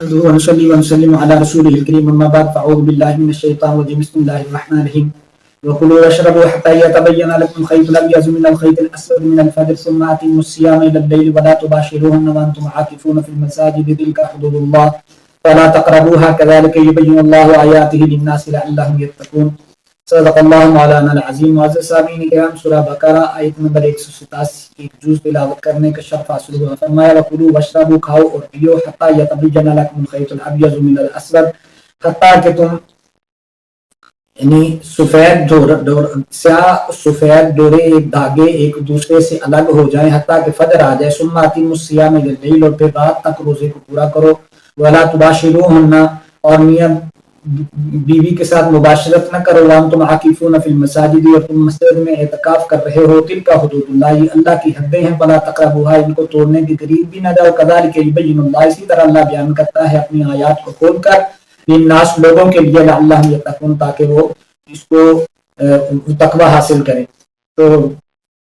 ونصلي ونسلم على رسوله الكريم أما بعد فأعوذ بالله من الشيطان الرجيم بسم الله الرحمن الرحيم وكلوا واشربوا حتى يتبين لكم الخيط الأبيض من الخيط الأسود من الفجر ثم أتموا الصيام إلى الليل ولا تباشروهن وأنتم عاكفون في المساجد تلك حدود الله فلا تقربوها كذلك يبين الله آياته للناس لعلهم يتقون صدق اللہ مولانا العظیم. معزز سامعین کرام، سورہ بقرہ آیت نمبر 187 ایک جز تلاوت کرنے کا شرف حاصل ہوا. فرمایا وَكُلُوا وَاشْرَبُوا، کھاؤ اور پیو، حَتَّى يَتَبَيَّنَ لَكُمُ الْخَيْطُ الْأَبْيَضُ مِنَ الْأَسْوَدِ، حتیٰ کہ تم یعنی سفید ڈورے ایک دھاگے ایک دوسرے سے الگ ہو جائیں، حتیٰ کہ فجر آ جائے. ثُمَّ أَتِمُّوا الصِّيَامَ إِلَى اللَّيْلِ، اور پھر رات تک روزے کو پورا کرو. وَلَا تُبَاشِرُوهُنَّ، اور میاں بیوی کے ساتھ مباشرت نہ کرو. وَأَنْتُمْ عَاكِفُونَ فِي الْمَسَاجِدِ، اور تم مسجد میں اعتکاف کر رہے ہو. تِلْكَ حُدُودُ اللَّهِ، یہ اللہ کی حدیں ہیں. فَلَا تَقْرَبُوهَا، ان کو توڑنے کے قریب بھی نہ جاؤ. كَذَلِكَ يُبَيِّنُ اللَّهُ، اسی طرح اللہ بیان کرتا ہے اپنی آیات کو کھول کر للناس، لوگوں کے لیے، لعلہم یتقون، تاکہ وہ اس کو تقوی حاصل کریں. تو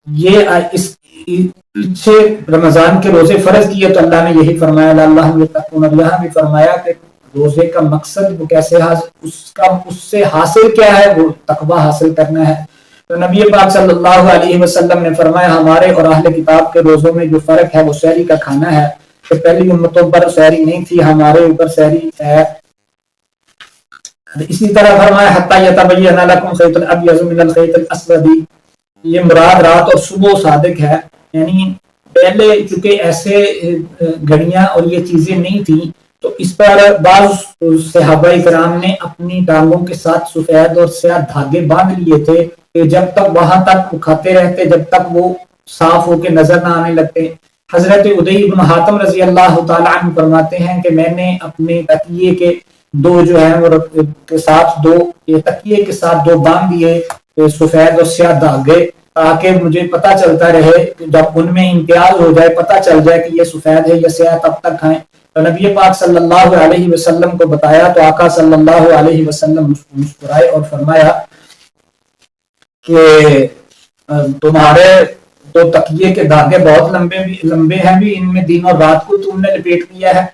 یہ اس پیچھے رمضان کے روزے فرض کیے تو اللہ نے یہی فرمایا لعلہم یتقون. اور یہاں بھی فرمایا کہ روزے کا مقصد وہ کیسے اس سے حاصل کیا ہے، وہ تقوی حاصل کرنا ہے. تو نبی پاک صلی اللہ علیہ وسلم نے فرمایا ہمارے اور اہل کتاب کے روزوں میں جو فرق ہے وہ سحری کا کھانا ہے. کہ پہلی امتوں پر سحری نہیں تھی، ہمارے اوپر سحری ہے. اسی طرح فرمایا حتی یتبین لکم الخیط الابیض من الخیط الاسود، یہ مراد رات اور صبح صادق ہے. یعنی پہلے چونکہ ایسے گھڑیاں اور یہ چیزیں نہیں تھیں تو اس پر بعض صحابہ کرام نے اپنی ٹانگوں کے ساتھ سفید اور سیاہ دھاگے باندھ لیے تھے کہ جب تک وہاں تک وہ کھاتے رہتے جب تک وہ صاف ہو کے نظر نہ آنے لگتے. حضرت عدی بن حاتم رضی اللہ تعالیٰ عنہ فرماتے ہیں کہ میں نے اپنے تکیے کے دو جو ہیں وہ کے ساتھ تکیے کے ساتھ دو باندھ دیے سفید اور سیاہ دھاگے، تاکہ مجھے پتہ چلتا رہے کہ جب ان میں امتیاز ہو جائے، پتہ چل جائے کہ یہ سفید ہے یا سیاہ، تب تک کھائیں. تو نبی پاک صلی اللہ علیہ وسلم کو بتایا تو آقا صلی اللہ علیہ وسلم مسکرائے اور فرمایا کہ تمہارے تو تکیے کے دھاگے بہت لمبے ہیں بھی، ان میں دن اور رات کو تم نے لپیٹ دیا ہے.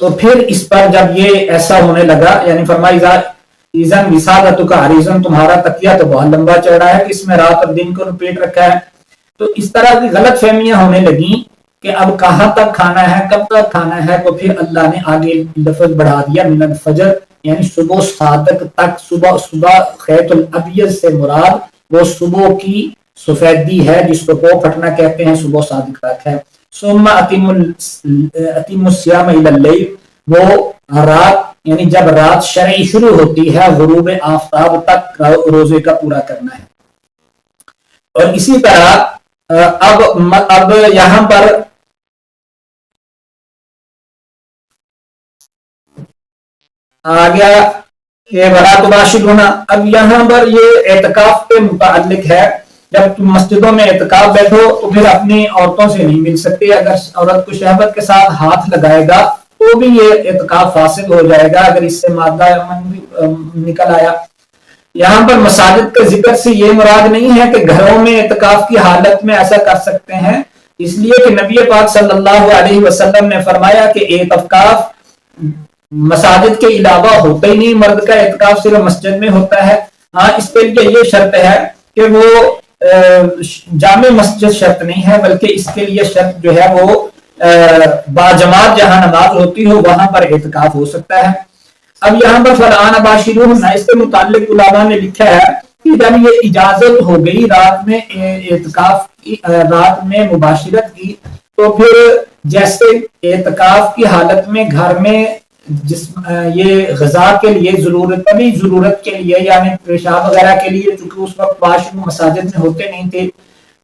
تو پھر اس پر جب یہ ایسا ہونے لگا، یعنی فرمایا ایزن وسادتک عریضن، تمہارا تکیہ تو بہت لمبا چوڑا ہے کہ اس میں رات اور دن کو لپیٹ رکھا ہے. تو اس طرح کی غلط فہمیاں ہونے لگیں کہ اب کہاں تک کھانا ہے، کب تک کھانا ہے. تو پھر اللہ نے آگے لفظ بڑھا دیا من الفجر، یعنی صبح صادق تک. صبح خیط الابیض سے مراد وہ صبح کی سفیدی ہے جس کو پھٹنا کہتے ہیں، صبح صادق تک ہے. ثم اتم الصیام الی اللیل، وہ رات یعنی جب رات شرعی شروع ہوتی ہے غروب آفتاب تک روزے کا پورا کرنا ہے. اور اسی طرح اب یہاں پر آ گیا کہ ولا تباشرون. اب یہاں پر یہ اعتکاف کے متعلق ہے. جب تم مسجدوں میں اعتکاف بیٹھو تو پھر اپنی عورتوں سے نہیں مل سکتے. اگر عورت کو شہوت کے ساتھ ہاتھ لگائے گا تو بھی یہ اعتکاف فاسد ہو جائے گا اگر اس سے مادہ نکل آیا. یہاں پر مساجد کے ذکر سے یہ مراد نہیں ہے کہ گھروں میں اعتکاف کی حالت میں ایسا کر سکتے ہیں، اس لیے کہ نبی پاک صلی اللہ علیہ وسلم نے فرمایا کہ اعتکاف مساجد کے علاوہ ہوتا ہی نہیں، مرد کا اعتکاف صرف مسجد میں ہوتا ہے. ہاں، اس کے لیے یہ شرط ہے کہ وہ جامع مسجد شرط نہیں ہے، بلکہ اس کے لیے شرط جو ہے وہ باجماعت جہاں نماز ہوتی ہو وہاں پر اعتکاف ہو سکتا ہے. اب یہاں پر فلان باشرون، اس کے متعلق علماء نے لکھا ہے کہ جب یہ اجازت ہو گئی رات میں اعتکاف کی، رات میں مباشرت کی، تو پھر جیسے اعتکاف کی حالت میں گھر میں یہ غذا کے لیے طبی ضرورت کے لیے یعنی پیشاب وغیرہ کے لیے، چونکہ اس وقت واش روم مساجد میں ہوتے نہیں تھے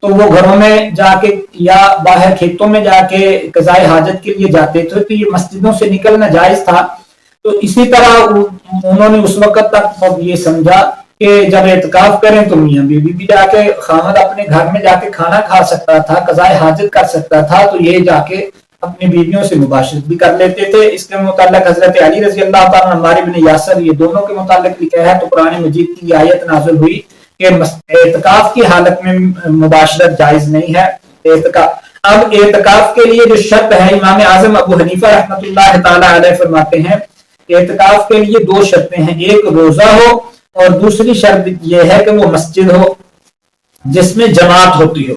تو وہ گھروں میں جا کے یا باہر کھیتوں میں جا کے قضائے حاجت کے لیے جاتے تھے، تو یہ مسجدوں سے نکلنا جائز تھا. تو اسی طرح انہوں نے اس وقت تک یہ سمجھا کہ جب اعتکاف کریں تو میاں بیوی بھی جا کے، خامد اپنے گھر میں جا کے کھانا کھا سکتا تھا، قضائے حاجت کر سکتا تھا، تو یہ جا کے اپنی بیویوں سے مباشرت بھی کر لیتے تھے. اس کے متعلق حضرت علی رضی اللہ تعالیٰ عمار بن یاسر، یہ دونوں کے متعلق لکھا ہے. تو قرآن مجید کی آیت نازل ہوئی کہ اعتکاف کی حالت میں مباشرت جائز نہیں ہے. اب اعتکاف کے لیے جو شرط ہے، امام اعظم ابو حنیفہ رحمۃ اللہ تعالی علیہ فرماتے ہیں اعتکاف کے لیے 2 شرطیں ہیں، ایک روزہ ہو اور دوسری شرط یہ ہے کہ وہ مسجد ہو جس میں جماعت ہوتی ہو،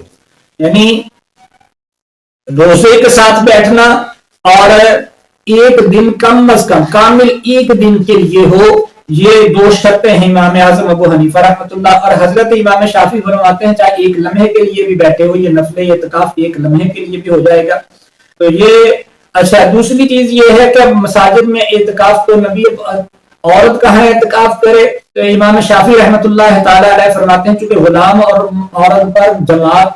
یعنی روزے کے ساتھ بیٹھنا اور ایک دن کم از کم کامل ایک دن کے لیے ہو، یہ 2 شرطیں ہیں امام اعظم ابو حنیفہ رحمۃ اللہ۔ اور حضرت امام شافعی فرماتے ہیں چاہے ایک لمحے کے لیے بھی بیٹھے ہو، یہ نفل اعتکاف ایک لمحے کے لیے بھی ہو جائے گا۔ تو یہ اچھا، دوسری چیز یہ ہے کہ مساجد میں اعتکاف تو نبی عورت کہاں اعتکاف کرے، تو امام شافعی رحمۃ اللہ تعالی علیہ فرماتے ہیں چونکہ غلام اور عورت پر جماعت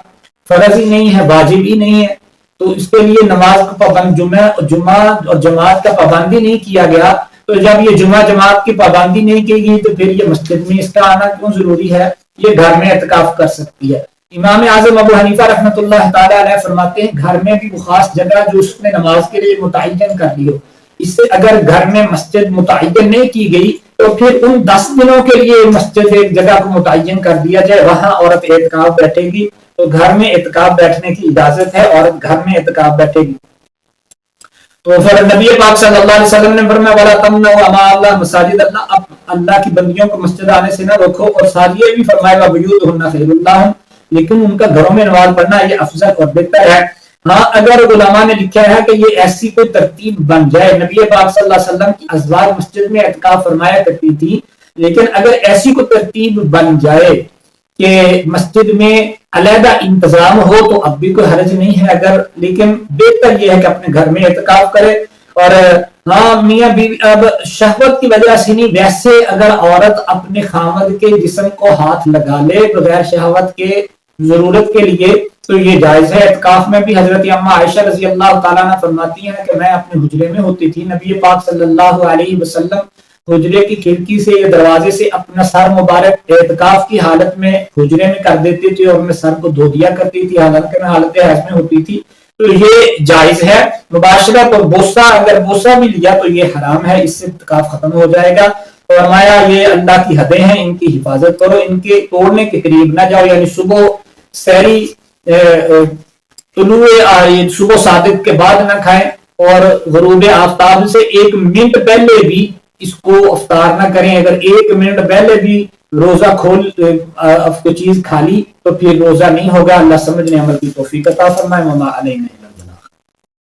فرض ہی نہیں ہے، واجب ہی نہیں ہے، تو اس کے لیے نماز کا پابند جمعہ اور جماعت کا پابندی نہیں کیا گیا، تو جب یہ جماعت کی پابندی نہیں کی گئی تو پھر یہ مسجد میں اس کا آنا کیوں ضروری ہے، یہ گھر میں اعتکاف کر سکتی ہے۔ امام اعظم ابو حنیفہ رحمۃ اللہ تعالی علیہ فرماتے ہیں گھر میں بھی وہ خاص جگہ جو اس نے نماز کے لیے متعین کر لی ہو، اس سے اگر گھر میں مسجد متعین نہیں کی گئی تو پھر ان 10 دنوں کے لیے مسجد ایک جگہ کو متعین کر دیا جائے، وہاں عورت اعتکاف بیٹھے گی، تو گھر میں اعتکاف بیٹھنے کی اجازت ہے، عورت گھر میں اعتکاف بیٹھے گی۔ تو پھر نبی پاک صلی اللہ علیہ وسلم نے فرمایا وَلَا تَمْنَعُوا أَمَاءَ اللَّهِ مَسَاجِدَ اللَّهِ، اب اللہ کی بندیوں کو مسجد آنے سے نہ روکو، اور ساتھ یہ بھی فرمایا وَبُيُوتُهُنَّ خَيْرٌ لَّهُنَّ، لیکن ان کا گھروں میں نماز پڑھنا یہ افضل اور بہتر ہے۔ ہاں اگر علماء نے لکھا ہے کہ یہ ایسی کوئی ترتیب بن جائے، نبی پاک صلی اللہ علیہ وسلم کی ازواج مسجد میں اعتکاف فرمایا کرتی تھی، لیکن اگر ایسی کوئی ترتیب بن جائے کہ مسجد میں علیحدہ انتظام ہو تو اب بھی کوئی حرج نہیں ہے، اگر لیکن بہتر یہ ہے کہ اپنے گھر میں اعتکاف کرے۔ اور ہاں میاں بیوی اب شہوت کی وجہ سے نہیں، ویسے اگر عورت اپنے خاوند کے جسم کو ہاتھ لگا لے بغیر شہوت کے ضرورت کے لیے تو یہ جائز ہے۔ اعتکاف میں بھی حضرت اما عائشہ رضی اللہ تعالیٰ عنہ فرماتی ہیں کہ میں اپنے حجرے میں ہوتی تھی، نبی پاک صلی اللہ علیہ وسلم حجرے کی کھڑکی سے یا دروازے سے اپنا سر مبارک اعتکاف کی حالت میں حجرے میں کر دیتی تھی اور میں سر کو دھو دیا کرتی تھی، حالانکہ میں حالت حیض میں ہوتی تھی، تو یہ جائز ہے۔ مباشرت اور بوسہ، اگر بوسہ بھی لیا تو یہ حرام ہے، اس سے اعتکاف ختم ہو جائے گا۔ فرمایا یہ اللہ کی حدیں ہیں، ان کی حفاظت کرو، ان کے توڑنے کے قریب نہ جاؤ، یعنی صبح سحری طلوع صبح صادق کے بعد نہ کھائیں، اور غروب آفتاب سے 1 منٹ پہلے بھی اس کو افطار نہ کریں۔ اگر 1 منٹ پہلے بھی روزہ کھول کوئی چیز کھا لی تو پھر روزہ نہیں ہوگا۔ اللہ سمجھنے عمل کی توفیق عطا فرمائے۔ وما علینا